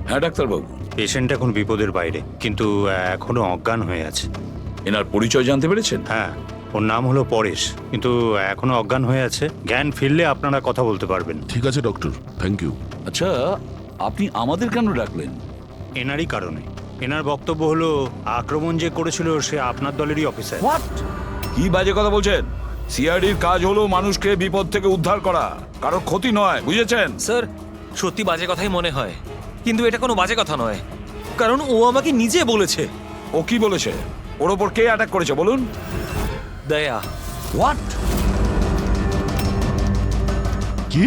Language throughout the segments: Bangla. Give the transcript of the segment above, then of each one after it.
হ্যাঁ ডাক্তারবাবু, পেশেন্ট এখন বিপদের বাইরে, কিন্তু এখনো অজ্ঞান হয়ে আছে। এনার পরিচয় জানতে পেরেছেন? হ্যাঁ, ওর নাম হলো পরেশ, কিন্তু এখনো অজ্ঞান হয়ে আছে। জ্ঞান ফিরলে আপনারা কথা বলতে পারবেন। ঠিক আছে ডক্টর, থ্যাংক ইউ। আচ্ছা, আপনি আমাদের কেন ডাকলেন? এনারই কারণে। এনার বক্তব্য হলো আক্রমণ যে করেছিল সে আপনার দলেরই অফিসার। হোয়াট? কি বাজে কথা বলছেন? সিআইডির কাজ হলো মানুষকে বিপদ থেকে উদ্ধার করা, কারো ক্ষতি নয়, বুঝেছেন? স্যার, সত্যি বাজে কথাই মনে হয়, কিন্তু এটা কোনো বাজে কথা নয়, কারণ ও আমাকে নিজে বলেছে। ও কি বলেছে? ওর ওপর কে অ্যাটাক করেছে বলুন? দয়া। হোয়াট? কি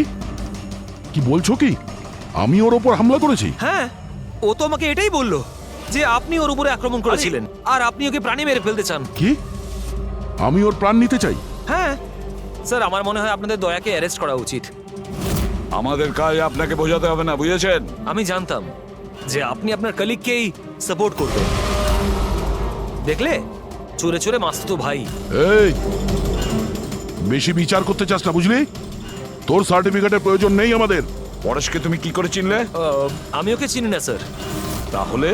কি বলছো কি? আমি ওর ওপর হামলা করেছি? হ্যাঁ, ও তো আমাকে এটাই বললো যে আপনি ওর উপরে আক্রমণ করেছিলেন আর আপনি ওকে প্রাণে মেরে ফেলতে চান। কি? আমি ওর প্রাণ নিতে চাই? হ্যাঁ স্যার, আমার মনে হয় আপনাদের দয়াকে অ্যারেস্ট করা উচিত। আমাদের কাজ আপনাকে বোঝাতে হবে না, বুঝেছেন? আমি জানতাম যে আপনি আপনার কলিগকেই সাপোর্ট করবেন। দেখলে, চোরে চোরে মাসতুতো ভাই। এই, বেশি বিচার করতে চাস না, বুঝলি? তোর সার্টিফিকেটের প্রয়োজন নেই আমাদের। পরেশকে তুমি কি করে চিনলে? আমি ওকে চিনি না স্যার। তাহলে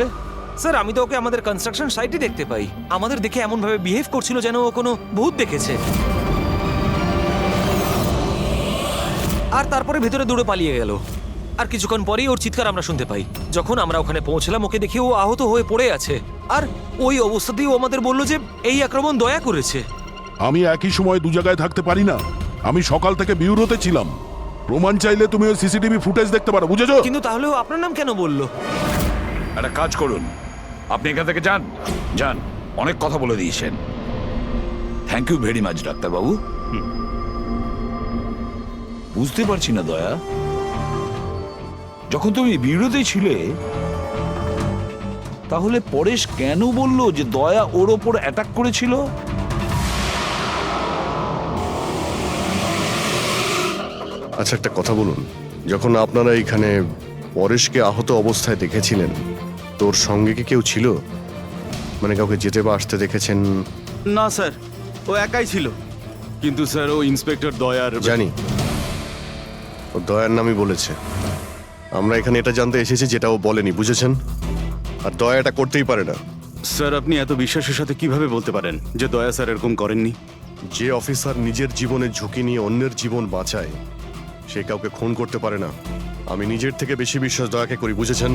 স্যার, আমি তো ওকে আমাদের কনস্ট্রাকশন সাইটে দেখতে পাই। আমাদের দেখে এমন ভাবে বিহেভ করছিল যেন ও কোনো ভূত দেখেছে, আর তারপরে ভেতরে দৌড়ে পালিয়ে গেল। আর কিছুক্ষণ পরেই ওর চিৎকার আমরা শুনতে পাই। যখন আমরা ওখানে পৌঁছলাম, ওকে দেখে ও আহত হয়ে পড়ে আছে, আর ওই অবস্থাতেই ও আমাদের বলল যে এই আক্রমণ দয়া করেছে। আমি একই সময় দু জায়গায় থাকতে পারি না। আমি সকাল থেকে বিউরোতে ছিলাম। প্রমাণ চাইলে তুমি ওই সিসিটিভি ফুটেজ দেখতে পারো, বুঝেছো? কিন্তু তাহলেও আপনার নাম কেন বললো? একটা কাজ করুন, আপনি এখান থেকে যান। যান, অনেক কথা বলে দিয়েছেন। থ্যাংক ইউ ভেরি মাচ ডাক্তারবাবু। বুঝতে পারছি না দয়া, যখন তুমি বিরোধী ছিলে তাহলে পরেশ কেন বলল যে দয়া ওর ওপর অ্যাটাক করেছিল? আচ্ছা, একটা কথা বলুন, যখন আপনারা এখানে পরেশকে আহত অবস্থায় দেখেছিলেন, তোর সঙ্গে কি কেউ ছিল? মানে কাউকে যেতে বা আসতে দেখেছেন? না স্যার, ও একাই ছিল। কিন্তু স্যার, ও ইন্সপেক্টর দয়ার। জানি, ও দয়ার নামই বলেছে। আমরা এখানে এটা জানতে এসেছি যেটা ও বলেনি, বুঝেছেন? আর দয়া এটা করতেই পারে না। স্যার, আপনি এত বিশ্বাসের সাথে কিভাবে বলতে পারেন যে দয়া স্যার এরকম করেননি? যে অফিসার নিজের জীবনের ঝুঁকি নিয়ে অন্যের জীবন বাঁচায়, সে কাউকে খুন করতে পারে না। আমি নিজের থেকে বেশি বিশ্বাস দয়াকে করি, বুঝেছেন?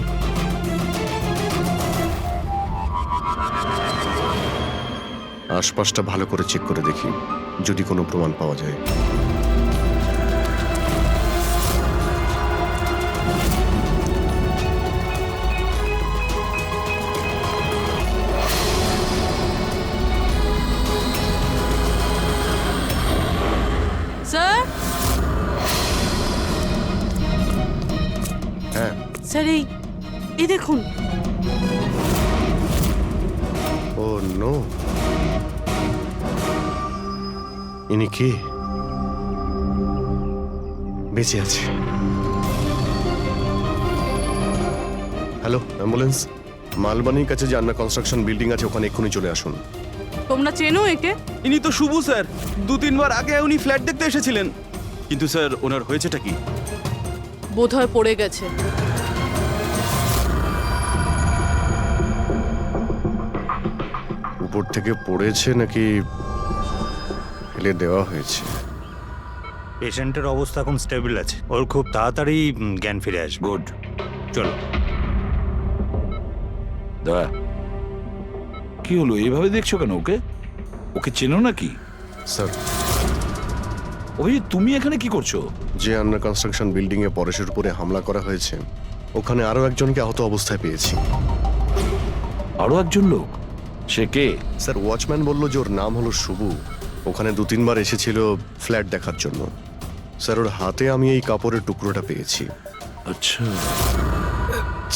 আশপাশটা ভালো করে চেক করে দেখি, যদি কোনো প্রমাণ পাওয়া যায়। স্যার, হ্যাঁ, স্যার, এই দেখুন। ও নো, ইনি কে? বেঁচে আছে। Hello, ambulance. মালবানির কাছে যে আন্না কনস্ট্রাকশন বিল্ডিং আছে, ওখানে এক্ষুনি চলে আসুন। তোমরা চেনো একে? ইনি তো শুভু স্যার। 2-3 বার আগে উনি ফ্ল্যাট দেখতে এসেছিলেন। কিন্তু স্যার, ওনার হয়েছেটা কি? বোধহয় পড়ে গেছে। উপর থেকে পড়েছে নাকি ফেলে দেওয়া হয়েছে? পেশেন্টের অবস্থা এখন স্টেবল আছে, ওর খুব তাড়াতাড়ি জ্ঞান ফিরে আসবে। গুড। চলো। দয়া, কি হলো? এইভাবে দেখছো কেন ওকে? ওকে চেনো নাকি? স্যার, ওই তুমি এখানে কি করছো? যে আন্ডার কনস্ট্রাকশন বিল্ডিং এ পরেশের উপরে হামলা করা হয়েছে, ওখানে আরো একজনকে আহত অবস্থায় পেয়েছি। আরো একজন লোক? সে কে? স্যার, ওয়াচম্যান বলল যে ওর নাম হলো শুভু। ওখানে 2-3 বার এসেছিল ফ্ল্যাট দেখার জন্য। স্যার, ওর হাতে আমি এই কাপড়ের টুকরোটা পেয়েছি। আচ্ছা,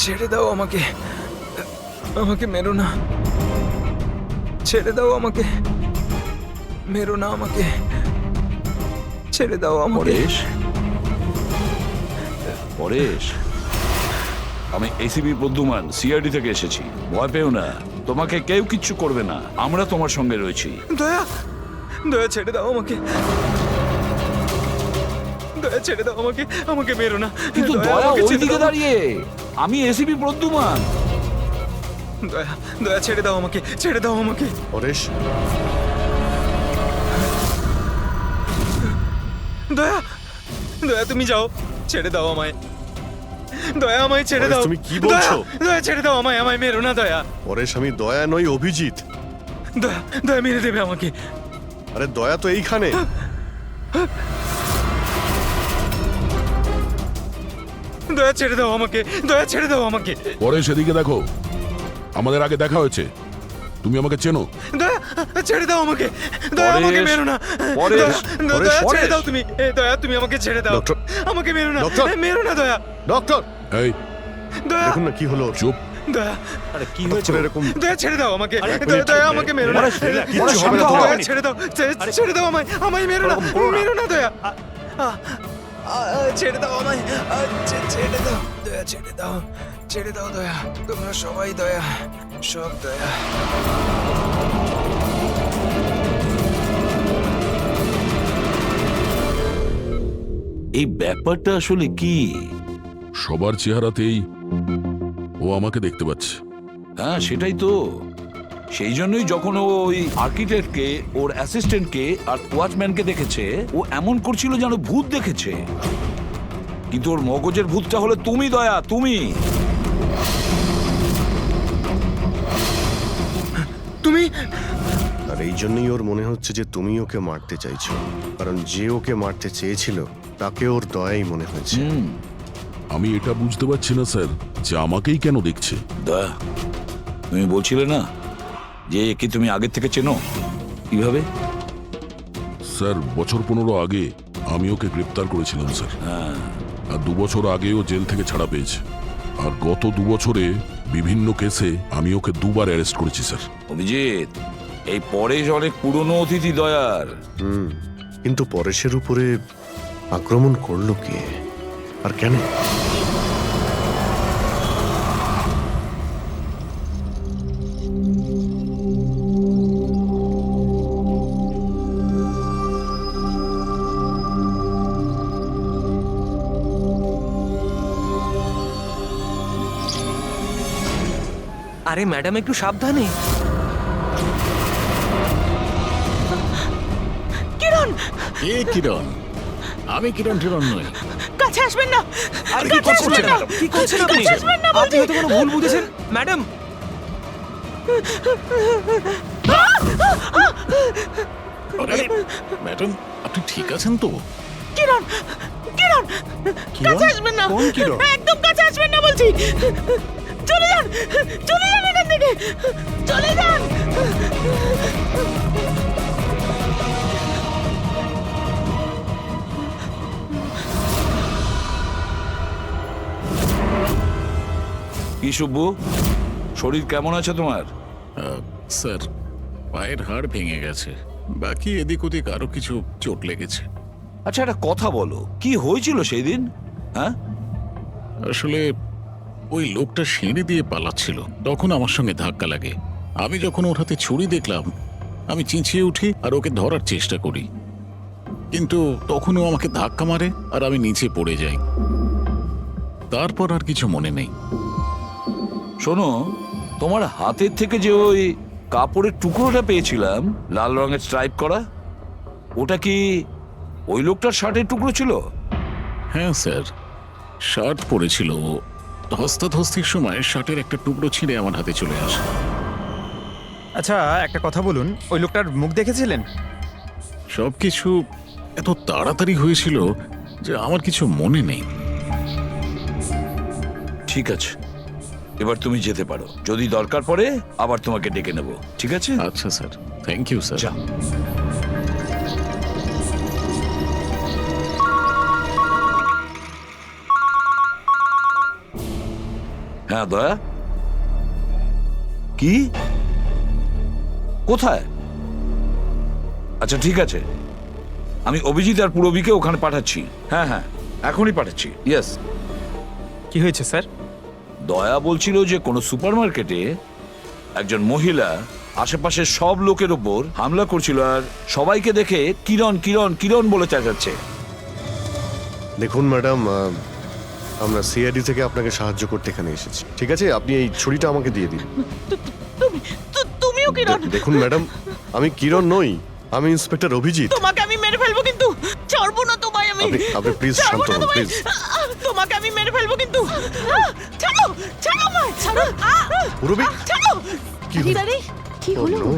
ছেড়ে দাও আমাকে, আমাকে মেরো না। ছেড়ে দাও আমাকে, মেরো না আমাকে। ছেড়ে দাও আমাকে। পরেশ, পরেশ, আমি এসিপি প্রদ্যুমান, সিআইডি থেকে এসেছি। ভয় পেও না, তোমাকে কেউ কিচ্ছু করবে না, আমরা তোমার সঙ্গে রয়েছি। দয়া, দয়া ছেড়ে দাও আমাকে। দয়া ছেড়ে দাও আমাকে, আমাকে মেরো না। কিন্তু দয়া, দয়া আমাকে ছেড়ে ওইদিকে দাও। দাঁড়িয়ে, আমি এসিপি প্রদ্যুমান। দয়া, দয়া ছেড়ে দাও আমাকে, ছেড়ে দাও আমাকে। পরেশ, দয়া, দয়া তুমি যাও, ছেড়ে দাও আমায়। দয়া আমায় ছেড়ে পরেশ, দাও। তুমি কি বলছো? দয়া, দয়া ছেড়ে দাও আমায়, আমায় মেরো না দয়া। পরেশ আমি দয়া নই, অভিজিৎ। দয়া, দয়া মেরে দেবে আমাকে। আরে দয়া তো এইখানে। দয়া ছেড়ে দাও আমাকে, দয়া ছেড়ে দাও আমাকে। পরে সেদিকে দেখো, আমাদের আগে দেখা হয়েছে, তুমি আমাকে চেনো। দয়া, ছেড়ে দাও আমাকে। দয়া পরেশ, আমাকে মেরো না। পরেশ, দয়া, পরেশ, দয়া ছেড়ে পরেশ। দাও তুমি। দয়া তুমি আমাকে ছেড়ে দাও। ডক্টর। আমাকে মেরো না, ডক্টর। মেরো না দয়া। ডক্টর, এই দয়া, দেখুন না কি হলো ওর। চুপ। দয়া, আরে কি হঠাৎ হয়েছে করে এরকম দয়া ছেড়ে দাও আমাকে। এক দয়া, মিনিট, দয়া আমাকে মেরো না। পরেশ, কিচ্ছু হবে না দয়া, তোমার। দয়া ছেড়ে দাও, ছেড়ে দাও আমায়, আমায় মেরো না, মেরো না দয়া। ছেড়ে দাও আমায়, ছেড়ে দাও দয়া, ছেড়ে দাও, ছেড়ে দাও দয়া। তোমরা সবাই দয়া, সব দয়া। এই ব্যাপারটা আসলে কি? সবার চেহারাতেই ও আমাকে দেখতে পাচ্ছে। হ্যাঁ সেটাই তো। সেই জন্যই যখন ও ওই আর্কিটেক্টকে, ওর অ্যাসিস্ট্যান্টকে আর ওয়াচম্যানকে দেখেছে, ও এমন করছিল যেন ভূত দেখেছে। কিন্তু ওর মগজের ভূতটা হলো তুমি দয়া, তুমি। তুমি আর এই জন্যই ওর মনে হচ্ছে যে তুমি ওকে মারতে চাইছো, কারণ যে ওকে মারতে চেয়েছিল তাকে ওর দয়াই মনে হয়েছে। আমি এটা বুঝতে পারছি না স্যার, যে আমাকেই কেন দেখছে। দয়া, তুমি বলছিলে না যে একে তুমি আগের থেকে চেনো? কিভাবে? স্যার, বছর 15 আগে আমি ওকে গ্রেপ্তার করেছিলাম স্যার। আর 2 বছর আগে ও জেল থেকে ছাড়া পেয়েছে। আর গত 2 বছরে বিভিন্ন কেসে আমি ওকে 2বার অ্যারেস্ট করেছি স্যার। অভিজিৎ, এই পরেশ অনেক পুরনো অতিথি দয়ার। কিন্তু পরেশের উপরে আক্রমণ করলো কে আর কেন? আরে ম্যাডাম একটু সাবধানে। কিরণ, কে কিরণ? আমি কিরণ টিরণ নই। কাছে আসবেন না। আরে কি কাছে করছেন আসবেন না। কি করছেন আপনি? কাছে আসবেন না আপনি হয়তো কোনো ভুল বুঝেছেন ম্যাডাম। আরে ম্যাডাম, আপনি ঠিক আছেন তো? কিরণ, কিরণ, কাছে আসবেন না। কোন কিরণ? একদম কাছে আসবেন না বলছি। চলে যান, চলে যান এখান থেকে, চলে যান। কি শুভ্বু, শরীর কেমন আছে তোমার? স্যার, পায়ের হাড় ভেঙে গেছে, বাকি এদিক ওদিক আরো কিছু চোট লেগেছে। আচ্ছা একটা কথা বলো, কি হয়েছিল সেই দিন? হ্যাঁ, আসলে ওই লোকটা সিঁড়ি দিয়ে পালাচ্ছিল, তখন আমার সঙ্গে ধাক্কা লাগে। আমি যখন ওর হাতে ছুরি দেখলাম, আমি চেঁচিয়ে উঠি আর ওকে ধরার চেষ্টা করি, কিন্তু তখন ও আমাকে ধাক্কা মারে আর আমি নিচে পড়ে যাই। তারপর আর কিছু মনে নেই। শোনো, তোমার হাতের থেকে যে ওই কাপড়ের টুকরোটা পেয়েছিলাম লাল রঙের স্ট্রাইপ করা, ওটা কি ওই লোকটার শার্টের টুকরো ছিল? হ্যাঁ স্যার, শার্ট পরেছিল। ধস্তাধস্তির সময় শার্টের একটা টুকরো ছিঁড়ে আমার হাতে চলে আসে। আচ্ছা একটা কথা বলুন, ওই লোকটার মুখ দেখেছিলেন? সবকিছু এত তাড়াতাড়ি হয়েছিল যে আমার কিছু মনে নেই। ঠিক আছে, এবার তুমি যেতে পারো। যদি দরকার পড়ে আবার তোমাকে ডেকে নেব, ঠিক আছে? আচ্ছা স্যার, থ্যাংক ইউ স্যার। যা। হ্যাঁ দয়া, কি? কোথায়? আচ্ছা ঠিক আছে, আমি অভিজিৎ আর পুরবীকে ওখানে পাঠাচ্ছি। হ্যাঁ হ্যাঁ, এখনই পাঠাচ্ছি। ইয়েস। কি হয়েছে স্যার? দয়া বলছিল যে কোনো সুপারমার্কেটে একজন মহিলা আশেপাশের সব লোকের ওপর হামলা করছিল আর সবাইকে দেখে কিরণ কিরণ কিরণ বলে চেঁচাচ্ছে। দেখুন ম্যাডাম, আমরা সিআইডি থেকে আপনাকে সাহায্য করতে এখানে এসেছি, ঠিক আছে? আপনি এই ছুরিটা আমাকে দিয়ে দিন। তুমিও কিরণ, দেখুন ম্যাডাম, আমি কিরণ নই, আমি ইন্সপেক্টর অভিজিৎ। তোমাকে আমি মেরে ফেলবো কিন্তু, ছাড়বো না তোমায় আমি। আপনি প্লিজ ছাড়বো শান্ত না হন, তোমায়। প্লিজ। তোমাকে আমি মেরে ফেলবো কিন্তু। ছাড়ো, ছাড়ো আমায়, ছাড়ো। পুরবি, ছাড়ো। কি হলো? কি হলো? Oh, no!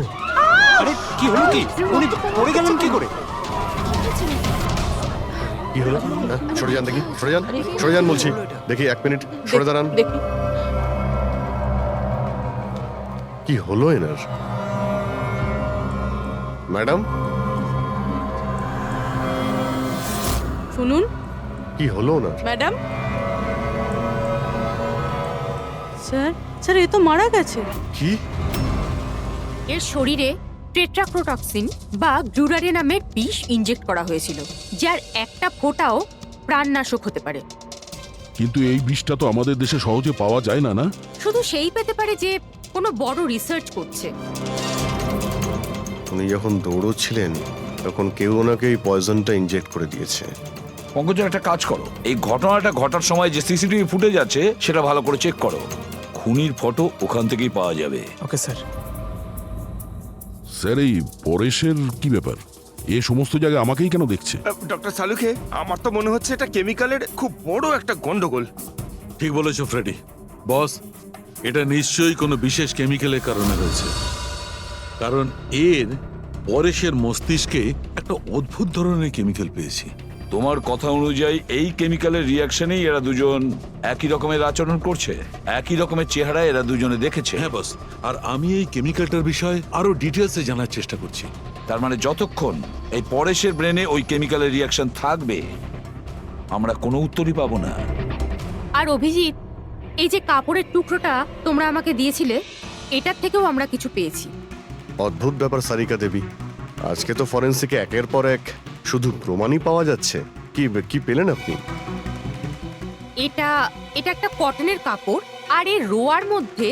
আরে কি হলো কি? উনি পড়ে গেলেন কি করে? কি হলো? হ্যাঁ, সরে যান দেখি, সরে যান, সরে যান বলছি। দেখি 1 মিনিট সরে দাঁড়ান। দেখি কি হলো এনার? ম্যাডাম, শুনুন কি হলো ওনার? ম্যাডাম। স্যার, স্যার এ তো মারা গেছে। কি? এর শরীরে টেট্রাক্রোটক্সিন বা গ্লুরারে নামের বিষ ইনজেক্ট করা হয়েছিল, যার একটা ফোঁটাও প্রাণনাশক হতে পারে। কিন্তু এই বিষটা তো আমাদের দেশে সহজে পাওয়া যায় না, না? শুধু সেই পেতে পারে যে কোনো বড় রিসার্চ করছে। উনি যখন দৌড়চ্ছিলেন তখন কেউ ওনাকে এই পয়জনটা ইনজেক্ট করে দিয়েছে। পঙ্কজ, একটা কাজ করো, এই ঘটনাটা ঘটার সময় যে সিসিটিভি ফুটেজ আছে সেটা ভালো করে চেক করো। খুনির ফটো ওখান থেকেই পাওয়া যাবে। Okay sir. স্যার, এই পরেশের কি ব্যাপার? এ সমস্ত জায়গায় আমাকেই কেন দেখছে? ডক্টর সালুখে, আমার তো মনে হচ্ছে এটা কেমিক্যালের খুব বড় একটা গন্ডগোল। ঠিক বলেছো ফ্রেডি। বস, এটা নিশ্চয়ই কোনো বিশেষ কেমিক্যালের কারণে হয়েছে, কারণ এর পরেশের মস্তিষ্কে একটা অদ্ভুত ধরনের কেমিক্যাল পেয়েছি। তোমার কথা অনুযায়ী এই কেমিক্যালের রিয়াকশনেই এরা দুজন একই রকমের আচরণ করছে, একই রকমের চেহারা এরা দুজনে দেখেছে। হ্যাঁ বস, আর আমি এই কেমিক্যালটার বিষয়ে আরো ডিটেলসে জানার চেষ্টা করছি। তার মানে যতক্ষণ এই পরেশের ব্রেনে ওই কেমিক্যালের রিয়াকশন থাকবে আমরা কোনো উত্তরই পাবো না। আর অভিজিৎ, এই যে কাপড়ের টুকরোটা তোমরা আমাকে দিয়েছিলে, এটার থেকেও আমরা কিছু পেয়েছি। অদ্ভুত ব্যাপার সারিকা দেবী, আজকে তো ফরেন্সিকে একের পর এক শুধু প্রমাণই পাওয়া যাচ্ছে। কি কি পেলেন আপনি? এটা একটা কটনের কাপড়, আর এর রোয়ার মধ্যে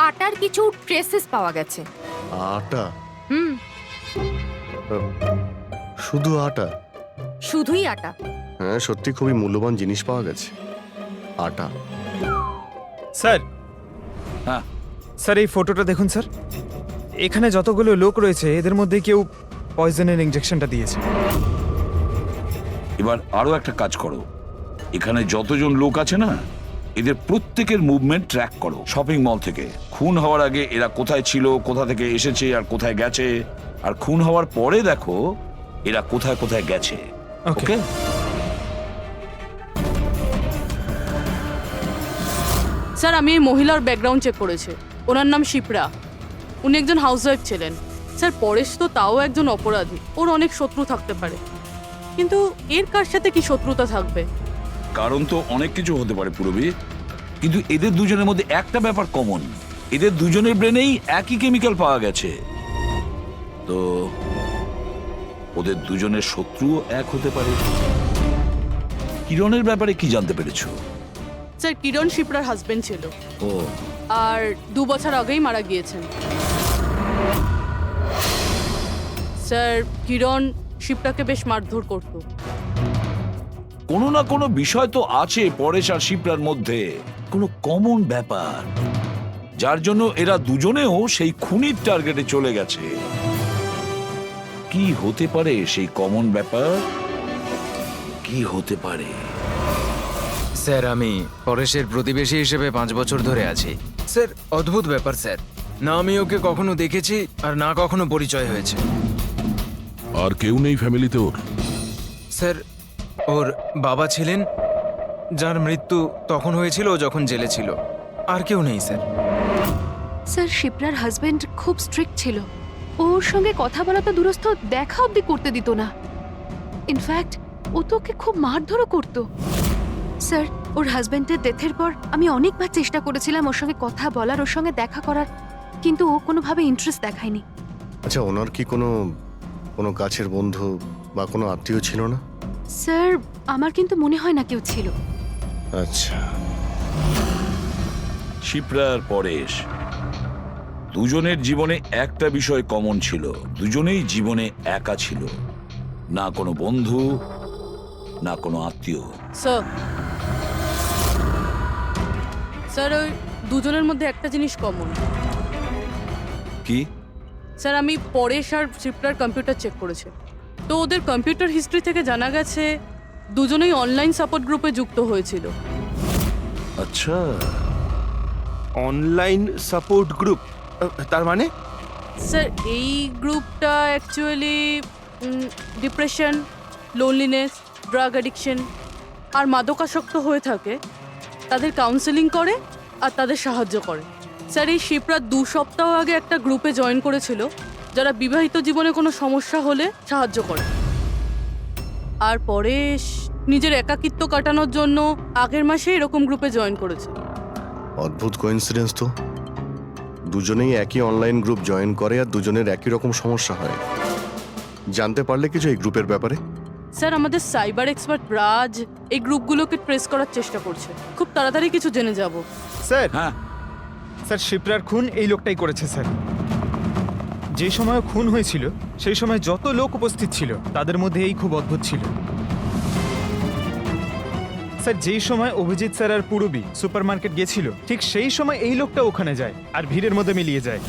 আটার কিছু ট্রেসেস পাওয়া গেছে। আটা? হুম, শুধু আটা? শুধুই আটা। হ্যাঁ, সত্যি খুবই মূল্যবান জিনিস পাওয়া গেছে, আটা। স্যার, হ্যাঁ, স্যার এই ফটোটা দেখুন স্যার। এখানে যতগুলো লোক রয়েছে এদের মধ্যে কেউ পয়জনের ইনজেকশনটা দিয়েছে। এবার আরো একটা কাজ করো, এখানে যতজন লোক আছে না এদের প্রত্যেকের মুভমেন্ট ট্র্যাক করো। শপিং মল থেকে খুন হওয়ার আগে এরা কোথায় ছিল, কোথা থেকে এসেছে আর কোথায় গেছে, আর খুন হওয়ার পরে দেখো এরা কোথায় কোথায় গেছে। ওকে? স্যার, আমি এই মহিলার ব্যাকগ্রাউন্ড চেক করেছি। ওনার নাম শিপ্রা, উনি একজন হাউসওয়াইফ ছিলেন। স্যার, পরেশ তো তাও একজন অপরাধী, ওর অনেক শত্রু থাকতে পারে, কিন্তু এর কার সাথে কি শত্রুতা থাকবে? কারণ তো অনেক কিছু হতে পারে পুরবী, কিন্তু এদের দুজনের মধ্যে একটা ব্যাপার কমন, এদের দুজনের ব্রেনেই একই কেমিক্যাল পাওয়া গেছে। তো ওদের দুজনের শত্রুও এক হতে পারে। কিরণের ব্যাপারে কি জানতে পেরেছো? স্যার, কিরণ শিপ্রার হাজবেন্ড ছিল, ও, আর 2 বছর আগেই মারা গিয়েছেন। স্যার, কিরণ শিপ্রাকে বেশ মারধর করতো। কোনো না কোনো বিষয় তো আছে পরেশ আর শিপ্রার মধ্যে, কোনো কমন ব্যাপার, যার জন্য এরা দুজনেও সেই খুনির টার্গেটে চলে গেছে। কি হতে পারে সেই কমন ব্যাপার? কি হতে পারে? স্যার, আমি পরেশের প্রতিবেশী হিসেবে 5 বছর ধরে আছি। স্যার, অদ্ভুত ব্যাপার স্যার, না আমি ওকে কখনো দেখেছি আর না কখনো পরিচয় হয়েছে। আর কেউ নেই ফ্যামিলিতে ওর? স্যার, ওর বাবা ছিলেন, যার মৃত্যু তখন হয়েছিল যখন জেলে ছিল। আর কেউ নেই স্যার। স্যার, শিপ্রার হাজবেন্ড খুব স্ট্রিক্ট ছিল। ওর সঙ্গে কথা বলা তো দূরস্থ, দেখা অবধি করতে দিত না। ইনফ্যাক্ট ও তো ওকে খুব মারধরও করতো। স্যার, ওর হাজবেন্ডের ডেথের পর আমি অনেকবার চেষ্টা করেছিলাম ওর সঙ্গে কথা বলার, ওর সঙ্গে দেখা করার, কিন্তু ও কোনোভাবে ইন্টারেস্ট দেখায়নি। আচ্ছা, ওনার কি কোনো কাছের বন্ধু বা কোনো আত্মীয় ছিল না? স্যার, আমার কিন্তু মনে হয় না কেউ ছিল। আচ্ছা। শিপ্রা আর পরেশ দুজনের জীবনে একটা বিষয় কমন ছিল, দুজনেই জীবনে একা ছিল, না কোনো বন্ধু না কোনো আত্মীয়। স্যার স্যার ওই দুজনের মধ্যে একটা জিনিস কমন। কি? স্যার আমি পরেশ আর শিপ্রার কম্পিউটার চেক করেছি, তো ওদের কম্পিউটার হিস্ট্রি থেকে জানা গেছে দুজনেই অনলাইন সাপোর্ট গ্রুপে যুক্ত হয়েছিল। আচ্ছা, অনলাইন সাপোর্ট গ্রুপ, তার মানে? স্যার এই গ্রুপটা actually depression, loneliness, drug addiction আর মাদকাসক্ত হয়ে থাকে তাদের কাউন্সেলিং করে আর তাদের সাহায্য করে। স্যার এই শিপ্রা 2 সপ্তাহ আগে একটা গ্রুপে জয়েন করেছিল যারা বিবাহিত জীবনে কোনো সমস্যা হলে সাহায্য করে। আর পরেশ নিজের একাকিত্ব কাটানোর জন্য আগের মাসে এরকম গ্রুপে জয়েন করেছে। অদ্ভুত কোইন্সিডেন্স তো, দুজনেই একই অনলাইন গ্রুপ জয়েন করে আর দুজনের একই রকম সমস্যা হয়। জানতে পারলে কিছু এই গ্রুপের ব্যাপারে? স্যার আমাদের সাইবার এক্সপার্ট রাজ এই গ্রুপগুলোকে ট্রেস করার চেষ্টা করছে, খুব তাড়াতাড়ি কিছু জেনে যাব। স্যার হ্যাঁ স্যার শিপ্রার খুন এই লোকটাই করেছে স্যার। যে সময় খুন হয়েছিল সেই সময় যত লোক উপস্থিত ছিল তাদের মধ্যে এই খুব অদ্ভুত ছিল। স্যার যেই সময় অভিজিৎ স্যার আর পূরবী সুপার মার্কেট গেছিল ঠিক সেই সময় এই লোকটা ওখানে যায় আর ভিড়ের মধ্যে মিলিয়ে যায়,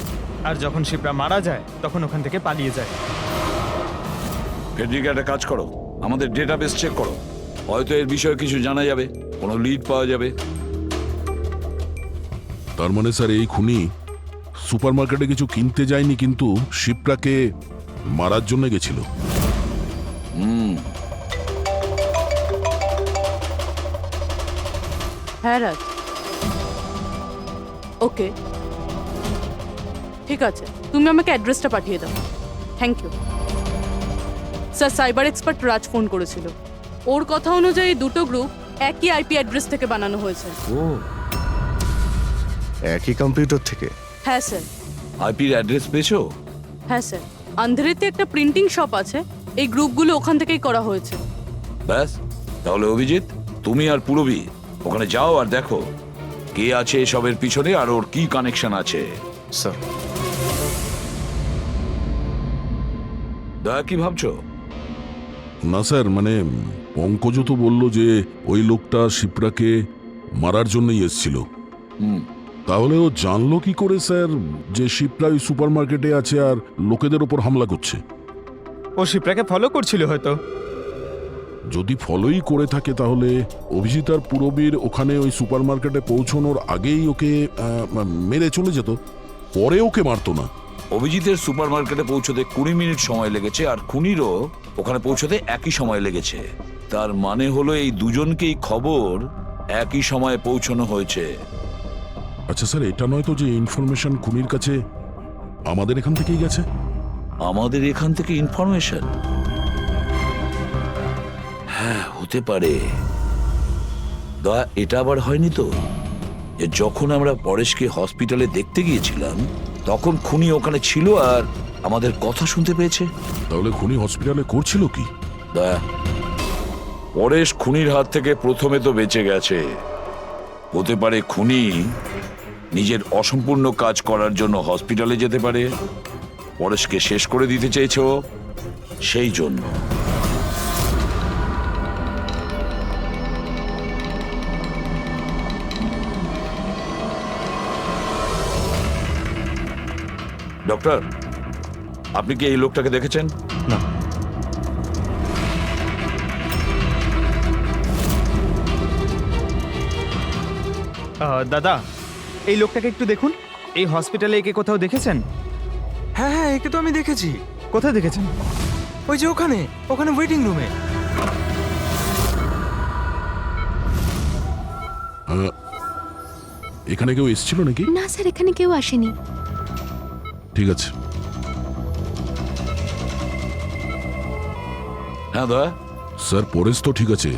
আর যখন শিপ্রা মারা যায় তখন ওখান থেকে পালিয়ে যায়। ফেডরিকা, একটা কাজ করো, আমাদের ডেটাবেস চেক করো, হয়তো এর বিষয়ে কিছু জানা যাবে, কোনো লিড পাওয়া যাবে। তার মানে স্যার এই খুনি সুপারমার্কেটে কিছু কিনতে যায়নি, কিন্তু শিপ্রাকে মারার জন্য গেছিল। হ্যাঁ রাজ, ওকে ঠিক আছে, তুমি আমাকে অ্যাড্রেসটা পাঠিয়ে দাও। Thank you sir. Cyber expert Raj phone করেছিল, ওর কথা অনুযায়ী দুটো গ্রুপ একই আইপি অ্যাড্রেস থেকে বানানো হয়েছে। ও, একই কম্পিউটার থেকে? হ্যাঁ স্যার। আইপির অ্যাড্রেস পেয়েছো? হ্যাঁ স্যার, আন্ধ্রেতে একটা প্রিন্টিং শপ আছে, এই গ্রুপগুলো ওখান থেকেই করা হয়েছে। ব্যাস, তাহলে অভিজিৎ তুমি আর পূরবী ওখানে যাও আর দেখো কে আছে এসবের পিছনে আর ওর কি কানেকশন আছে। স্যার দয়া, কি ভাবছো? না স্যার, মানে পঙ্কজ তো বলল যে ওই লোকটা শিপ্রাকে মারার জন্যই এসেছিল। তাহলে ও জানলো কি করে স্যার যে শিপ্রা ওই সুপারমার্কেটে আছে আর লোকেদের ওপর হামলা করছে? ও শিপ্রাকে ফলো করছিল হয়তো। যদি ফলোই করে থাকে তাহলে অভিজিৎ আর পূরবীর ওখানে ওই সুপারমার্কেটে পৌঁছানোর আগেই ওকে মেরে চলে যেত, পরে ওকে মারতো না। অভিজিতের সুপারমার্কেটে পৌঁছতে 20 মিনিট সময় লেগেছে আর খুনিরও ওখানে পৌঁছতে একই সময় লেগেছে। তার মানে হলো এই দুজনকেই খবর একই সময়ে পৌঁছানো হয়েছে। আচ্ছা স্যার, এটা নয় তো যে ইনফরমেশন খুনির কাছে আমাদের এখান থেকেই গেছে? আমাদের এখান থেকে ইনফরমেশন? হ্যাঁ, হতে পারে। দয়া, এটা আবার হয়নি তো যে যখন আমরা পরেশকে হসপিটালে দেখতে গিয়েছিলাম তখন খুনি ওখানে ছিল আর আমাদের কথা শুনতে পেয়েছে? তাহলে খুনি হসপিটালে করছিল কি? দয়া, পরেশ খুনির হাত থেকে প্রথমে তো বেঁচে গেছে, হতে পারে খুনি নিজের অসম্পূর্ণ কাজ করার জন্য হসপিটালে যেতে পারে, পরেশকে শেষ করে দিতে চেয়েছ সেই জন্য। ডক্টর, আপনি কি এই লোকটাকে দেখেছেন? না। দাদা, এই লোকটাকে একটু দেখুন। এই হসপিটালে একে কোথাও দেখেছেন? হ্যাঁ হ্যাঁ, একে তো আমি দেখেছি। কোথায় দেখেছেন? ওই যে ওখানে ওখানে ওয়েটিং রুমে। এখানে কেউ এসেছিল নাকি? না স্যার, এখানে কেউ আসেনি। ঠিক আছে। হ্যাঁ দয়া, স্যার পরেশ তো ঠিক আছে,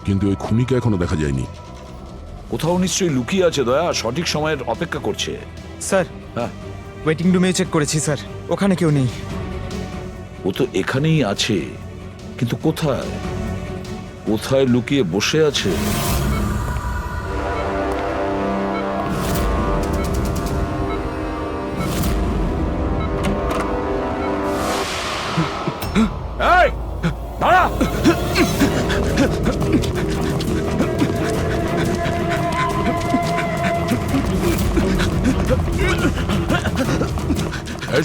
কিন্তু ওই খুনিকে এখনো দেখা যায়নি। কোথাও নিশ্চয়ই লুকিয়ে আছে দয়া, সঠিক সময়ের অপেক্ষা করছে। স্যার হ্যাঁ, ওয়েটিং রুমে চেক করেছি স্যার, ওখানে কেউ নেই। ও তো এখানেই আছে, কিন্তু কোথায় কোথায় লুকিয়ে বসে আছে? এই, দাঁড়া!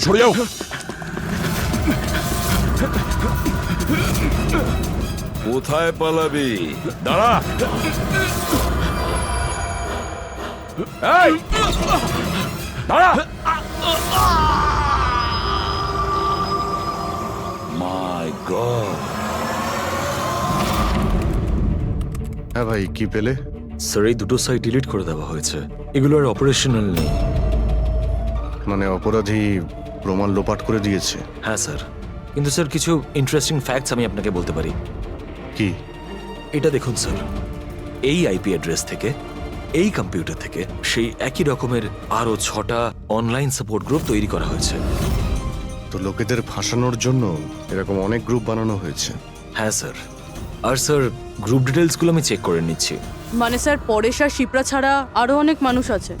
সরে যাও। কোথায় পালাবি? দাঁড়া। এই! দাঁড়া। মাই গড। হ্যাঁ ভাই, কি পেলে? স্যার এই দুটো সাইট ডিলিট করে দেওয়া হয়েছে, এগুলো আর অপারেশনাল নেই। মানে অপরাধী প্রমাণ লোপাট করে দিয়েছে? হ্যাঁ স্যার, কিন্তু স্যার কিছু ইন্টারেস্টিং ফ্যাক্টস আমি আপনাকে বলতে পারি। কি? এটা দেখুন স্যার, এই আইপি অ্যাড্রেস থেকে, এই কম্পিউটার থেকে সেই একই রকমের আরও 6টা অনলাইন সাপোর্ট গ্রুপ তৈরি করা হয়েছে। তো লোকেদের ফাঁসানোর জন্য এরকম অনেক গ্রুপ বানানো হয়েছে? হ্যাঁ স্যার, আর স্যার গ্রুপ ডিটেলসগুলো আমি চেক করে নিচ্ছি। মানে স্যার পরেশ আর শিপ্রা ছাড়া আরও অনেক মানুষ আছে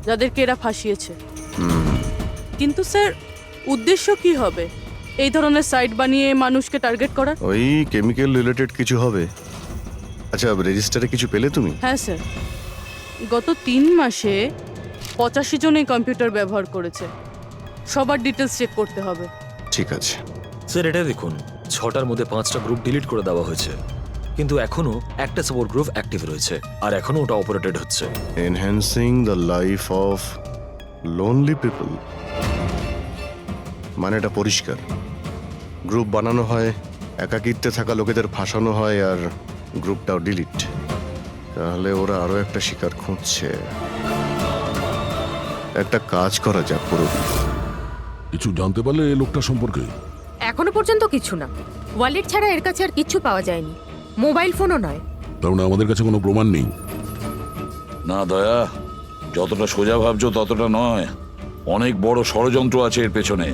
যাদেরকে এরা ফাঁসিয়েছে। কিন্তু স্যার উদ্দেশ্য কি হবে এই ধরনের সাইট বানিয়ে মানুষকে টার্গেট করার? ওই কেমিক্যাল রিলেটেড কিছু হবে। আচ্ছা, রেজিস্টারে কিছু পেলে তুমি? হ্যাঁ স্যার, গত 3 মাসে 85 জন এই কম্পিউটার ব্যবহার করেছে। সবার ডিটেলস চেক করতে হবে। ঠিক আছে স্যার, এটা দেখুন, 6টার মধ্যে 5টা গ্রুপ ডিলিট করে দেওয়া হয়েছে, কিন্তু এখনো একটা সাপোর্ট গ্রুপ অ্যাক্টিভ রয়েছে আর এখনো ওটা অপারেটেড হচ্ছে। Enhancing the life of lonely people, মানে এটা পরিষ্কার। গ্রুপ বানানো হয়, একাকিত্বে থাকা লোকেদের ফাঁসানো হয়, আর গ্রুপটাও ডিলিট। তাহলে ওরা আরো একটা শিকার খুঁজছে। একটা কাজ করা যাক পুরো। কিছু জানতে পারলে এই লোকটা সম্পর্কে? এখনো পর্যন্ত কিছু না। ওয়ালেট ছাড়া এর কাছে আর কিচ্ছু পাওয়া যায়নি, মোবাইল ফোনও নয়। তার মানে আমাদের কাছে কোনো প্রমাণ নেই? না দয়া, যতটা সোজা ভাবছো ততটা নয়। অনেক বড় ষড়যন্ত্র আছে এর পেছনে,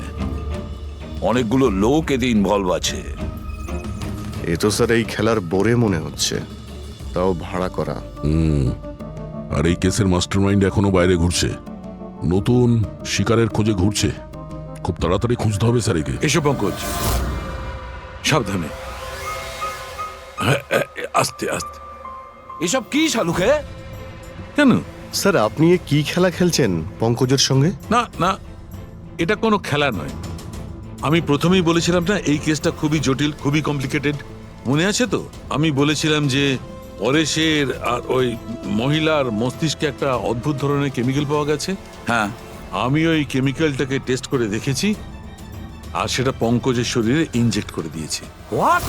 অনেকগুলো লোক এতে ইনভলভ আছে। এ তো স্যার এই খেলার বোরে মনে হচ্ছে, তাও ভাড়া করা। আর এই কেসের মাস্টারমাইন্ড এখনো বাইরে ঘুরছে, নতুন শিকারের খোঁজে ঘুরছে। খুব তাড়াতাড়ি খুঁজতে হবে স্যার একে। এসো পঙ্কজ, সাবধানে, আস্তে আস্তে। এসব কি শালুকে? কেন স্যার, আপনি এ কি খেলা খেলছেন পঙ্কজের সঙ্গে? না না, এটা কোনো খেলা নয়। আমি প্রথমেই বলেছিলাম না এই কেসটা খুবই জটিল, খুবই কমপ্লিকেটেড। মনে আছে তো? আমি বলেছিলাম যে পরেশের আর ওই মহিলার মস্তিষ্কে একটা অদ্ভুত ধরনের কেমিক্যাল পাওয়া গেছে। হ্যাঁ, আমি ওই কেমিক্যালটাকে টেস্ট করে দেখেছি আর সেটা পঙ্কজের শরীরে ইনজেক্ট করে দিয়েছি। হোয়াট?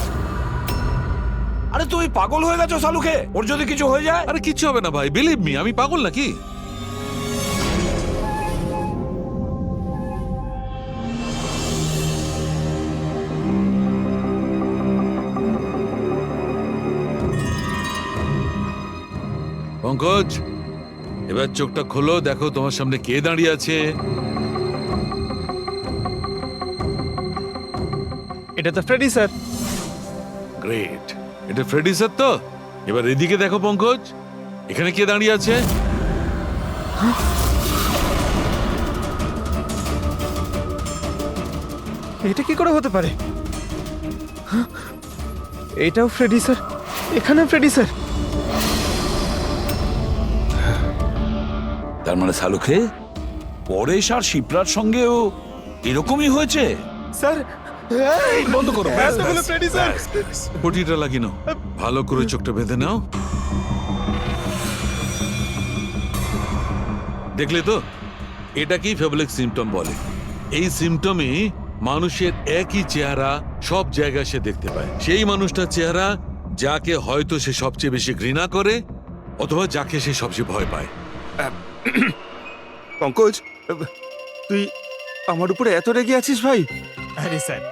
আরে তুমি পাগল হয়ে গেছো শালুকে? ওর যদি কিছু হয়ে যায়? আরে কিচ্ছু হবে না ভাই, বিলিভ মি, আমি পাগল নাকি? পঙ্কজ, এবার চোখটা খোলো, দেখো তোমার সামনে কে দাঁড়িয়ে আছে। এটা তো ফ্রেডি স্যার। গ্রেট, এটা ফ্রেডি স্যার তো? এবার এদিকে দেখো পঙ্কজ, এখানে কে দাঁড়িয়ে আছে? এটা কি করে হতে পারে? এটাও ফ্রেডি স্যার, এখানেও ফ্রেডি স্যার। তার মানে শালুকে পরেশ আর শিপ্রার সঙ্গেও এরকমই হয়েছে? স্যার বন্ধ করো। Freddie sir. পটিটা লাগিয়ে নাও, ভালো করে চোখটা বেঁধে নাও। দেখলে তো, এটাকেই ফেবলিক সিমটম বলে। এই সিমটমে মানুষের একই চেহারা সব জায়গায় সে দেখতে পায়। সেই মানুষটার চেহারা যাকে হয়তো সে সবচেয়ে বেশি ঘৃণা করে, অথবা যাকে সে সবচেয়ে ভয় পায়। পঙ্কজ, তুই আমার উপরে এত রেগে আছিস ভাই? আরে স্যার,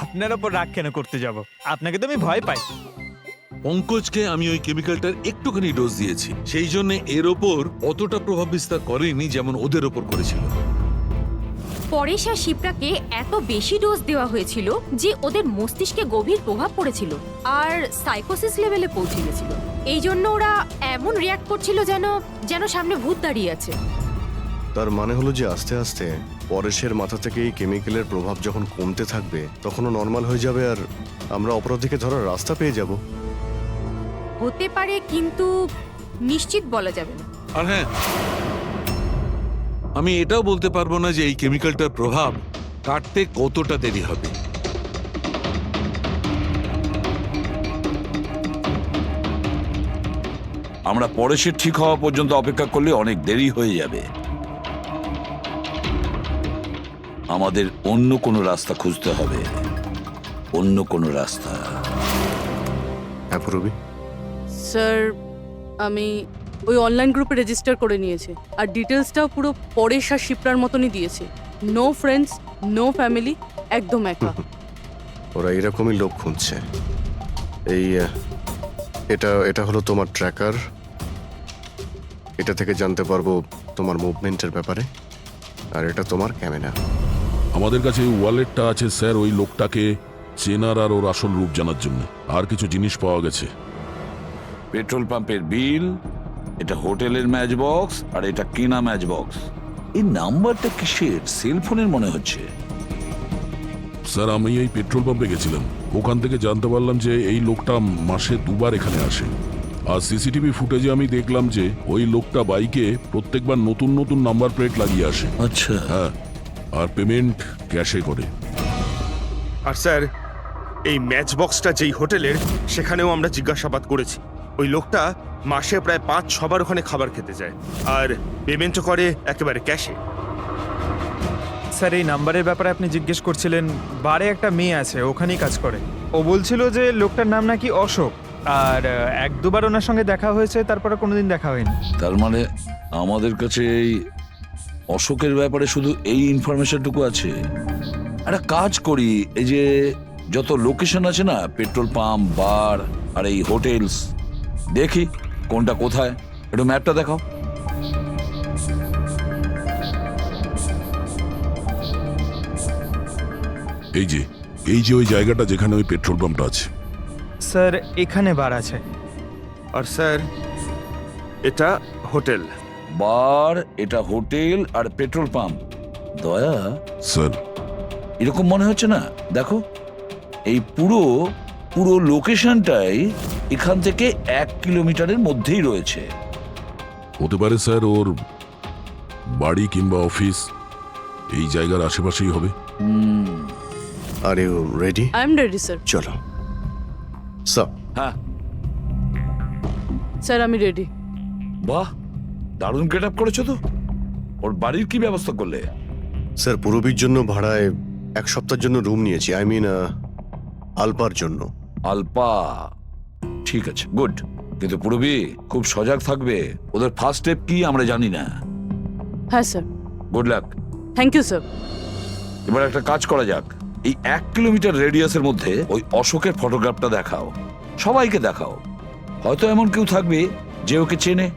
আপনার ওপর রাগ কেন করতে যাব? আপনাকে তো আমি ভয় পাই। পঙ্কজকে আমি ওই কেমিক্যালটার একটুখানি ডোজ দিয়েছি, সেই জন্য এর ওপর অতটা প্রভাব বিস্তার করেনি যেমন ওদের ওপর করেছিল। পরেশ আর শিপ্রাকে এত বেশি ডোজ দেওয়া হয়েছিল যে ওদের মস্তিষ্কে গভীর প্রভাব পড়েছিল আর সাইকোসিস লেভেলে পৌঁছে গেছিল। এই জন্য ওরা এমন রিয়াক্ট করছিল যেন যেন সামনে ভূত দাঁড়িয়ে আছে। তার মানে হলো যে আস্তে আস্তে পরেশের মাথা থেকে এই কেমিক্যালের প্রভাব যখন কমতে থাকবে তখনও নর্মাল হয়ে যাবে, আর আমরা অপরাধীকে ধরার রাস্তা পেয়ে যাব। হতে পারে, কিন্তু নিশ্চিত বলা যাবে না। আর হ্যাঁ, আমি এটাও বলতে পারবো না যে এই কেমিক্যালটার প্রভাব কাটতে কতটা দেরি হবে? আমরা পরেশের ঠিক হওয়া পর্যন্ত অপেক্ষা করলে অনেক দেরি হয়ে যাবে। আমাদের অন্য কোনো রাস্তা খুঁজতে হবে, অন্য কোনো রাস্তা। হ্যাঁ পুরবি, স্যার আমি ওই অনলাইন গ্রুপে রেজিস্টার করে নিয়েছি, আর ডিটেলসটাও পুরো পরেশ আর শিপ্রার মতনই দিয়েছি। নো ফ্রেন্ডস, নো ফ্যামিলি, একদম একা। ওরা এরকমই লোক খুঁজছে। এই এটা এটা হলো তোমার ট্র্যাকার। এটা থেকে জানতে পারবো তোমার মুভমেন্টের ব্যাপারে। আর এটা তোমার ক্যামেরা। আমাদের কাছে এই ওয়ালেটটা আছে স্যার, ওই লোকটাকে চেনার আর ওর আসল রূপ জানার জন্য। আর কিছু জিনিস পাওয়া গেছে। পেট্রোল পাম্পের বিল, এটা হোটেলের ম্যাচ বক্স, আর এটা কেনা ম্যাচ বক্স। এই নাম্বারটা কিসের? সেলফোনের মনে হচ্ছে। স্যার আমি এই পেট্রোল পাম্পে গেছিলাম, ওখান থেকে জানতে পারলাম যে এই লোকটা মাসে 2 বার এখানে আসে। আর সিসিটিভি ফুটেজে আমি দেখলাম যে ওই লোকটা বাইকে প্রত্যেকবার নতুন নতুন নাম্বার প্লেট লাগিয়ে আসে। আচ্ছা। হ্যাঁ, আর পেমেন্ট ক্যাশে করে। আর স্যার, এই ম্যাচ বক্সটা যেই হোটেলের, সেখানেও আমরা জিজ্ঞাসাবাদ করেছি। ওই লোকটা মাসে প্রায় 5-6 বার ওখানে খাবার খেতে যায়, আর পেমেন্টও করে একেবারে ক্যাশে। স্যার এই নাম্বারের ব্যাপারে আপনি জিজ্ঞেস করছিলেন, বারে একটা মেয়ে আছে, ওখানেই কাজ করে। ও বলছিল যে লোকটার নাম নাকি অশোক, আর 1-2 বার ওনার সঙ্গে দেখা হয়েছে, তারপরে কোনোদিন দেখা হয়নি। তার মানে আমাদের কাছে এই অশোকের ব্যাপারে শুধু এই ইনফরমেশনটুকু আছে। একটা কাজ করি, এই যে যত লোকেশন আছে না, পেট্রোল পাম্প, বার আর এই হোটেলস, দেখি কোনটা কোথায়। একটু ম্যাপটা দেখাও। এই যে ওই জায়গাটা যেখানে ওই পেট্রোল পাম্পটা আছে। স্যার এখানে বার আছে। আর স্যার এটা হোটেল। বার, এটা হোটেল, আর পেট্রোল পাম্প। দয়া স্যার এরকম মনে হচ্ছে না? দেখো, এই পুরো পুরো লোকেশনটাই এখান থেকে 1 কিলোমিটারের মধ্যেই রয়েছে। হতে পারে স্যার ওর বাড়ি কিংবা অফিস এই জায়গার আশেপাশেই হবে। Are you ready? I am ready sir. চলো স্যার। হ্যাঁ স্যার আমি রেডি। বাহ, দারুণ গেট আপ করেছো তো। ওর বাড়ির কি ব্যবস্থা করলে? স্যার পুরবীর জন্য ভাড়ায় 1 সপ্তাহের জন্য রুম নিয়েছি। আই মিন আলপার জন্য। আলপা, ঠিক আছে, গুড। কিন্তু পুরবী খুব সজাগ থাকবে। ওদের ফার্স্ট স্টেপ কি আমরা জানি না। হ্যাঁ স্যার। Good luck. Thank you sir. এবার একটা কাজ করা যাক, এই 1 কিলোমিটার রেডিয়াসের মধ্যে ওই অশোকের ফটোগ্রাফটা দেখাও, সবাইকে দেখাও। হয়তো এমন কেউ থাকবে যে ওকে চেনে।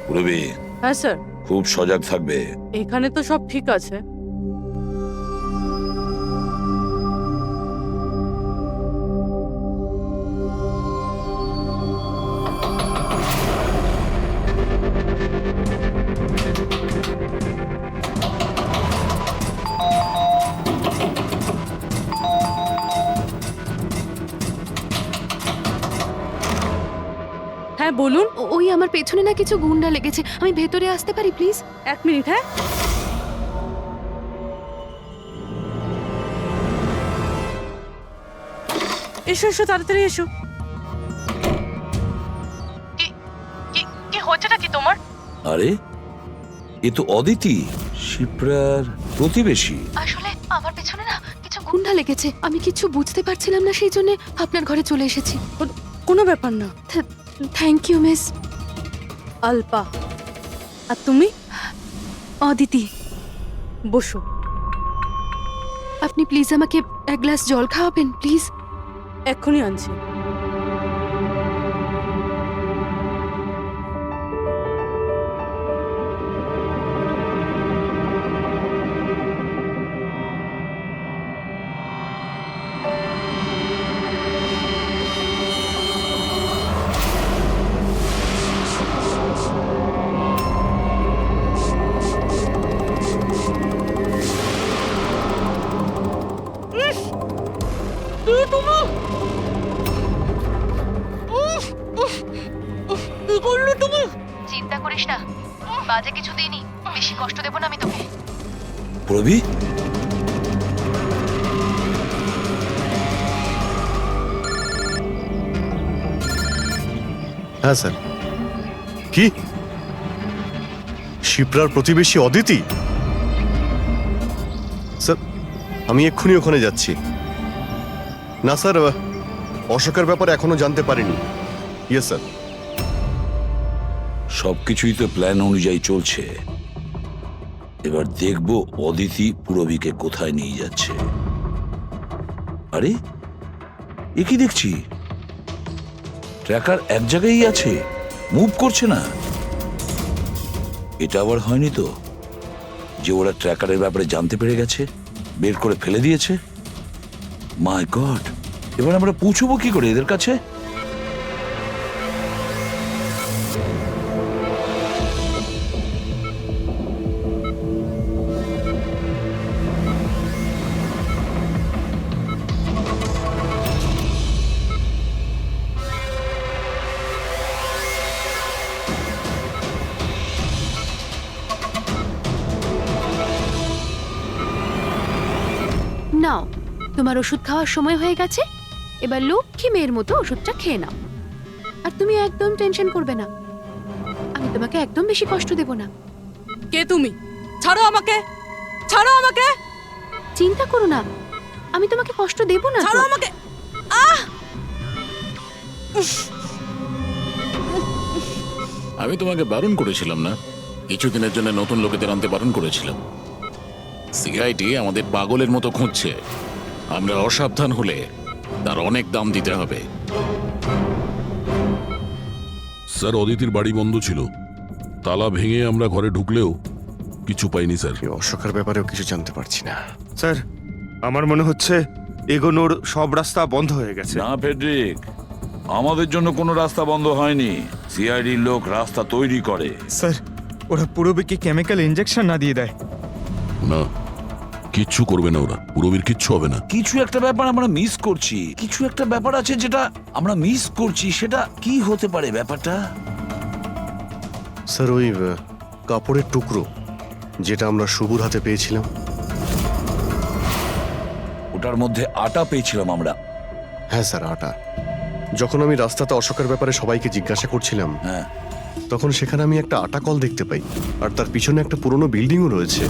পুরবী হ্যাঁ স্যার। খুব সজাগ থাকবে। এখানে তো সব ঠিক আছে। হ্যাঁ বলুন। ওই আমার পেছনে না কিছু গুন্ডা লেগেছে, আমি ভেতরে আসতে পারি প্লিজ? 1 মিনিট। হ্যাঁ এসো এসো, তাড়াতাড়ি এসো। কি হচ্ছেটা কি তোমার? আরে এ তো অদিতি, শিপ্রার প্রতিবেশী। আসলে আমার পেছনে না কিছু গুন্ডা লেগেছে, আমি কিছু বুঝতে পারছিলাম না, সেই জন্য আপনার ঘরে চলে এসেছি। কোনো ব্যাপার না। Thank you miss. আলপা। আর তুমি? অদিতি। বসো। আপনি প্লিজ আমাকে 1 গ্লাস জল খাওয়াবেন প্লিজ? এক্ষুনি আনছি। তুমি কি করলে তুমি? চিন্তা করিস না, বাজে কিছু দিইনি, বেশি কষ্ট দেব না আমি তোকে। পুরবি, হ্যাঁ স্যার। কি শিপ্রার প্রতিবেশী অদিতি? স্যার আমি এক্ষুনি ওখানে যাচ্ছি। না স্যার, অশোকের ব্যাপারে এখনো জানতে পারিনি। Yes sir. সবকিছুই তো প্ল্যান অনুযায়ী চলছে। এবার দেখব অদিতি পুরবীকে কোথায় নিয়ে যাচ্ছে। আরে এ কি দেখছি, ট্র্যাকার এক জায়গায় আছে, মুভ করছে না। এটা আবার হয়নি তো যে ওরা ট্র্যাকারের ব্যাপারে জানতে পেরে গেছে, বের করে ফেলে দিয়েছে? মাই গড, এবার আমরা পৌঁছবো কি করে এদের কাছে? নাও, তোমার ওষুধ খাওয়ার সময় হয়ে গেছে, এবার লক্ষ্মী মেয়ের মতো ওষুধটা খেয়ে নাও। আর তুমি একদম টেনশন করবে না, আমি তোমাকে একদম বেশি কষ্ট দেব না। কে তুমি? ছাড়ো আমাকে, ছাড়ো আমাকে, চিন্তা করো না, আমি তোমাকে কষ্ট দেব না। ছাড়ো আমাকে। আমি তোমাকে বারণ করেছিলাম না? কিছুদিনের জন্য নতুন লোকেদের আনতে বারণ করেছিলাম। সিআইডি আমাদের পাগলের মতো খুঁজছে। আমরা অসাবধান হলে তার অনেক দাম দিতে হবে। স্যার অদিতির বাড়ি বন্ধ ছিল, তালা ভেঙে আমরা ঘরে ঢুকলেও কিছু পাইনি স্যার। এই অশোকের ব্যাপারেও কিছু জানতে পারছি না। স্যার আমার মনে হচ্ছে এগোনোর সব রাস্তা বন্ধ হয়ে গেছে। না ফেডরিক, আমাদের জন্য কোনো রাস্তা বন্ধ হয়নি। সিআইডির লোক রাস্তা তৈরি করে। স্যার ওরা পুরবীকে কেমিক্যাল ইনজেকশন না দিয়ে দেয়? না, কিচ্ছু করবে না ওরা, পুরবীর কিচ্ছু হবে না। কিছু একটা ব্যাপার আমরা মিস করছি, কিছু একটা ব্যাপার আছে যেটা আমরা মিস করছি। সেটা কি হতে পারে ব্যাপারটা? স্যার ওই কাপড়ের টুকরো যেটা আমরা শুভর হাতে পেয়েছিলাম, ওটার মধ্যে আটা পেয়েছিলাম আমরা। হ্যাঁ স্যার, আটা। যখন আমি রাস্তাতে অশোকের ব্যাপারে সবাইকে জিজ্ঞাসা করছিলাম, হ্যাঁ, তখন সেখানে আমি একটা আটা কল দেখতে পাই, আর তার পিছনে একটা পুরনো বিল্ডিংও রয়েছে।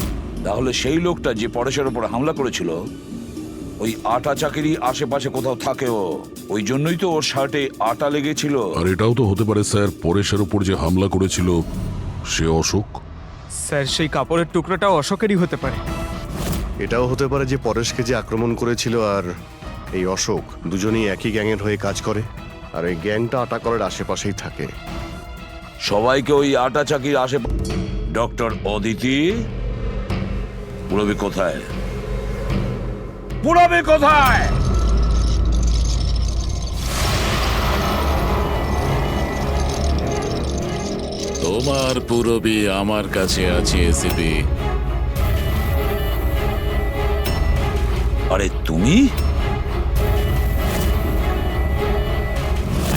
তাহলে সেই লোকটা যে পরেশের উপর হামলা করেছিল, ওই আটা চাকিরি আশেপাশে কোথাও থাকে ও, ওই জন্যই তো ওর শার্টে আটা লেগেছিল। আর এটাও তো হতে পারে স্যার, পরেশের উপর যে হামলা করেছিল সে অশোক। স্যার সেই কাপড়ের টুকরোটাও অশোকেরই হতে পারে। এটাও হতে পারে যে পরেশকে যে আক্রমণ করেছিল আর এই অশোক দুজনেই একই গ্যাংয়ের হয়ে কাজ করে, আর এই গ্যাংটা আটা কলের আশেপাশেই থাকে। সবাইকে ওই আটা চাকির আশেপাশে। ডক্টর অদিতি, পুরবী কোথায়? পুরবী কোথায়? তোমার পুরবী আমার কাছে আছে এসিপি। আরে তুমি?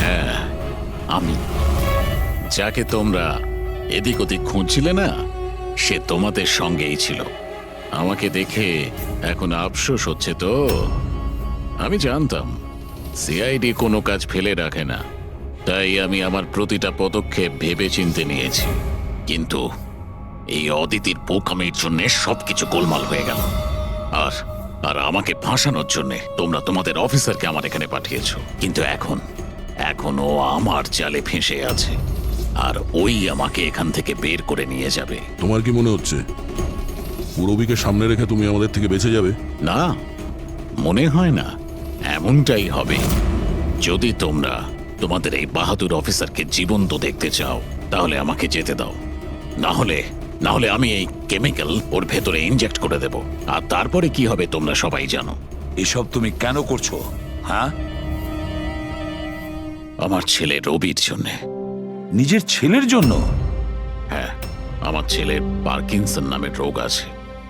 হ্যাঁ আমি। যাকে তোমরা এদিক ওদিক খুঁজছিলে না, সে তোমাদের সঙ্গেই ছিল। আমাকে দেখে এখন আফসোস হচ্ছে তো? আমি জানতাম সিআইডি কোনো কাজ ফেলে রাখে না, তাই আমি আমার প্রতিটা পদক্ষেপ ভেবে চিন্তে নিয়েছি। কিন্তু এই অদিতির বোকামির জন্য সবকিছু গোলমাল হয়ে গেল। আর আর আমাকে ফাঁসানোর জন্য তোমরা তোমাদের অফিসারকে আমার এখানে পাঠিয়েছো। কিন্তু এখন ও আমার জালে ফেঁসে আছে, আর ওই আমাকে এখান থেকে বের করে নিয়ে যাবে। তোমার কি মনে হচ্ছে পুরবীকে সামনে রেখে তুমি আমাদের থেকে বেঁচে যাবে? না, মনে হয় না। এমনটাই হবে। যদি তোমরা তোমাদের এই বাহাদুর অফিসারকে জীবন্ত দেখতে চাও, তাহলে আমাকে যেতে দাও। না হলে আমি এই কেমিক্যাল ওর ভেতরে ইনজেক্ট করে দেব, আর তারপরে কি হবে তোমরা সবাই জানো। এসব তুমি কেন করছো? হ্যাঁ, আমার ছেলে রবির জন্য। নিজের ছেলের জন্য? হ্যাঁ, আমার ছেলের পার্কিনসন নামের রোগ আছে।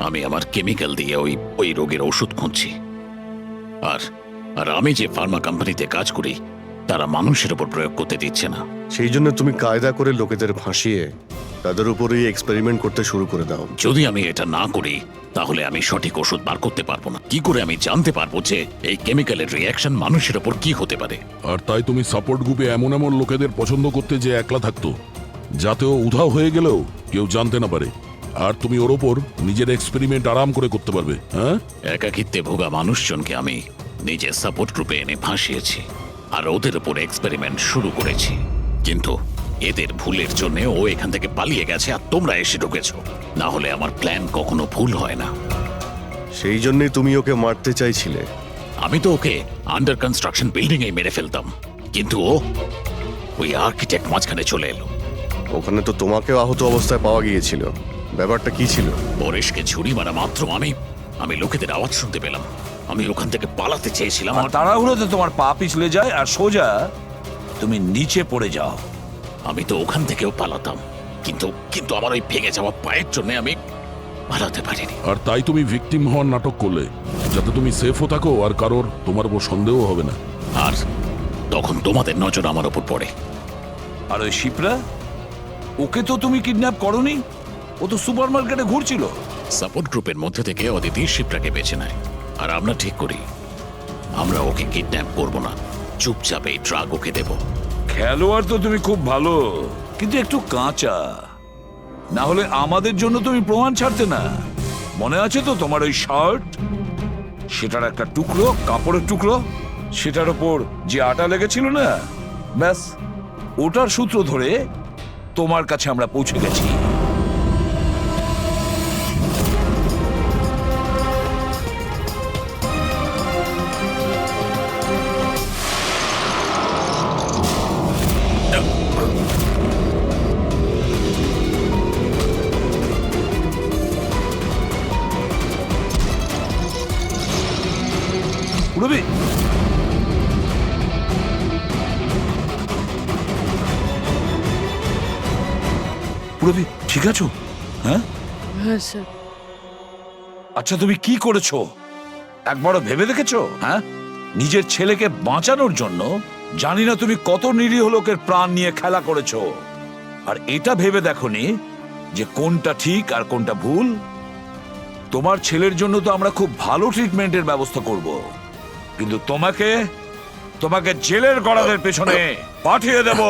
আমি আমার কেমিক্যাল দিয়ে ওই রোগের ওষুধ খুঁজছি। আর আর আমি যে ফার্মা কোম্পানিতে কাজ করি তারা মানুষের উপর প্রয়োগ করতে দিচ্ছে না। সেই জন্য তুমি কায়দা করে লোকেদের ভাসিয়ে তাদের উপরেই এক্সপেরিমেন্ট করতে শুরু করে দাও। যদি আমি এটা না করি তাহলে আমি সঠিক ওষুধ বার করতে পারবো না। কি করে আমি জানতে পারবো যে এই কেমিক্যালের রিয়াকশন মানুষের উপর কি হতে পারে? আর তাই তুমি সাপোর্ট গ্রুপে এমন এমন লোকেদের পছন্দ করতে যে একলা থাকতো, যাতে ও উধাও হয়ে গেলেও কেউ জানতে না পারে, আর তুমি ওর ওপর নিজের এক্সপেরিমেন্ট আরাম করে করতে পারবে। হ্যাঁ, একাকিত্বে ভোগা মানুষজনকে আমি নিজের সাপোর্ট গ্রুপে এনে ফাঁসিয়েছি আর ওদের উপর এক্সপেরিমেন্ট শুরু করেছি। কিন্তু এদের ভুলের জন্য ও এখান থেকে পালিয়ে গেছে আর তোমরা এসে ঢুকেছো। না হলে আমার প্ল্যান কখনো ভুল হয় না। সেই জন্যই তুমি ওকে মারতে চাইছিলে। আমি তো ওকে আন্ডার কনস্ট্রাকশন বিল্ডিং এ মেরে ফেলতাম, কিন্তু ও ওই আর্কিটেক্ট মাঝখানে চলে এলো। ওখানে তো তোমাকেও আহত অবস্থায় পাওয়া গিয়েছিল, ব্যাপারটা কি ছিল? পরেশকে ছুরি মারা মাত্র আমি লোকেদের আওয়াজ শুনতে পেলাম। আমি ওখান থেকে পালাতে চেয়েছিলাম আর তাড়াহুড়োতে তোমার পা পিছলে যায় আর সোজা তুমি নিচে পড়ে যাও। আমি তো ওখান থেকেও পালাতাম, কিন্তু কিন্তু আমার ওই ভেঙে যাওয়া পায়ের জন্য আমি পালাতে পারিনি। আর তাই তুমি ভিকটিম হওয়ার নাটক করলে, যাতে তুমি সেফও থাকো আর কারোর তোমার উপর সন্দেহ হবে না। আর তখন তোমাদের নজর আমার উপর পড়ে। আর ওই শিপ্রা, ওকে তো তুমি কিডন্যাপ করনি, ও তো সুপার মার্কেটে ঘুরছিল। সাপোর্ট গ্রুপের মধ্যে থেকে অদিতি শিপ্রাকে বেছে নেয়, আর আমরা ঠিক করি আমরা ওকে কিডন্যাপ করব না, চুপচাপ এই ড্রাগ ওকে দেব। খেলোয়াড় তো তুমি খুব ভালো, কিন্তু একটু কাঁচা। না হলে আমাদের জন্য তুমি প্রমাণ ছাড়তে না। মনে আছে তো তোমার ওই শার্ট, সেটার একটা টুকরো, কাপড়ের টুকরো, সেটার ওপর যে আটা লেগেছিল না, ব্যাস ওটার সূত্র ধরে তোমার কাছে আমরা পৌঁছে গেছি। রবি, রবি ঠিক আছো? হ্যাঁ হ্যাঁ স্যার। আচ্ছা, তুমি কি করেছো একবারও ভেবে দেখেছো? হ্যাঁ, নিজের ছেলেকে বাঁচানোর জন্য জানি না তুমি কত নিরীহ লোকের প্রাণ নিয়ে খেলা করেছো, আর এটা ভেবে দেখোনি যে কোনটা ঠিক আর কোনটা ভুল। তোমার ছেলের জন্য তো আমরা খুব ভালো ট্রিটমেন্টের ব্যবস্থা করব, কিন্তু তোমাকে জেলের গড়াদের পেছনে পাঠিয়ে দেব।